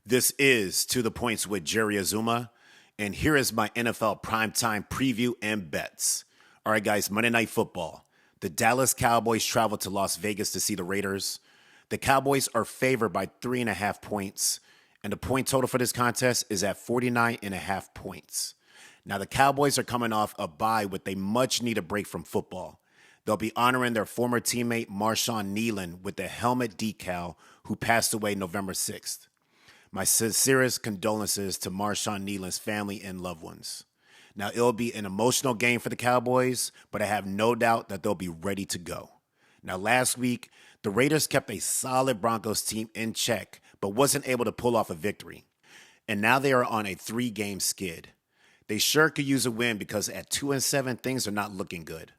This is To the Points with Jerry Azuma, and here is my NFL primetime preview and bets. All right, guys, Monday Night Football. The Dallas Cowboys travel to Las Vegas to see the Raiders. The Cowboys are favored by 3.5 points, and the point total for this contest is at 49.5 points. Now, the Cowboys are coming off a bye with a much-needed break from football. They'll be honoring their former teammate Marshawn Kneeland with the helmet decal, who passed away November 6th. My sincerest condolences to Marshawn Kneeland's family and loved ones. Now, it'll be an emotional game for the Cowboys, but I have no doubt that they'll be ready to go. Now, last week, the Raiders kept a solid Broncos team in check, but wasn't able to pull off a victory. And now they are on a 3-game skid. They sure could use a win because at 2-7, things are not looking good.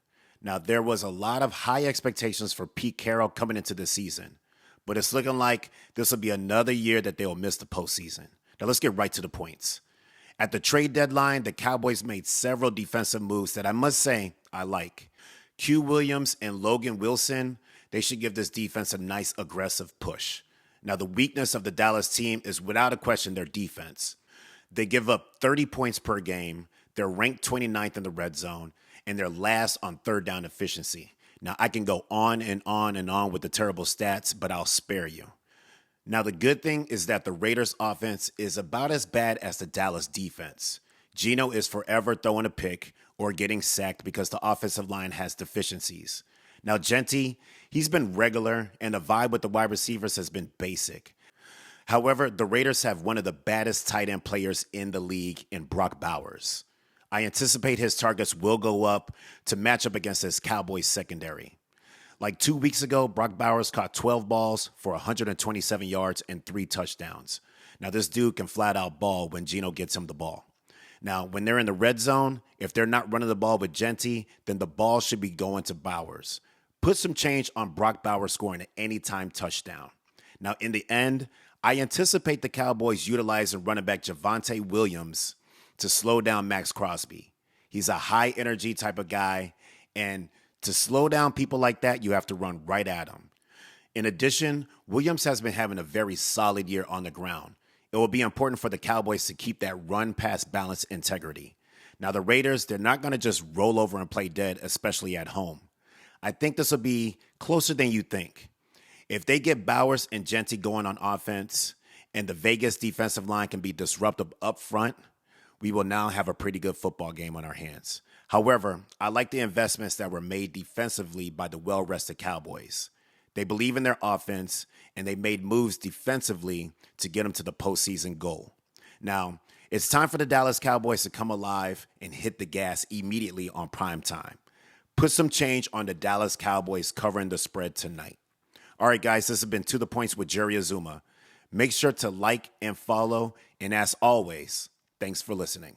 Now, there was a lot of high expectations for Pete Carroll coming into the season, but it's looking like this will be another year that they will miss the postseason. Now, let's get right to the points. At the trade deadline, the Cowboys made several defensive moves that I must say I like. Q Williams and Logan Wilson, they should give this defense a nice aggressive push. Now, the weakness of the Dallas team is without a question their defense. They give up 30 points per game. They're ranked 29th in the red zone, and they're last on third down efficiency. Now, I can go on and on and on with the terrible stats, but I'll spare you. Now, the good thing is that the Raiders' offense is about as bad as the Dallas defense. Geno is forever throwing a pick or getting sacked because the offensive line has deficiencies. Now, Genty, he's been regular, and the vibe with the wide receivers has been basic. However, the Raiders have one of the baddest tight end players in the league in Brock Bowers. I anticipate his targets will go up to match up against this Cowboys secondary. Like 2 weeks ago, Brock Bowers caught 12 balls for 127 yards and 3 touchdowns. Now, this dude can flat out ball when Geno gets him the ball. Now, when they're in the red zone, if they're not running the ball with Genty, then the ball should be going to Bowers. Put some change on Brock Bowers scoring an anytime touchdown. Now, in the end, I anticipate the Cowboys utilizing running back Javonte Williams to slow down Max Crosby. He's a high-energy type of guy, and to slow down people like that, you have to run right at them. In addition, Williams has been having a very solid year on the ground. It will be important for the Cowboys to keep that run-pass balance integrity. Now, the Raiders, they're not going to just roll over and play dead, especially at home. I think this will be closer than you think. If they get Bowers and Genty going on offense, and the Vegas defensive line can be disruptive up front, we will now have a pretty good football game on our hands. However, I like the investments that were made defensively by the well-rested Cowboys. They believe in their offense, and they made moves defensively to get them to the postseason goal. Now, it's time for the Dallas Cowboys to come alive and hit the gas immediately on prime time. Put some change on the Dallas Cowboys covering the spread tonight. All right, guys, this has been To the Points with Jerry Azuma. Make sure to like and follow, and as always, thanks for listening.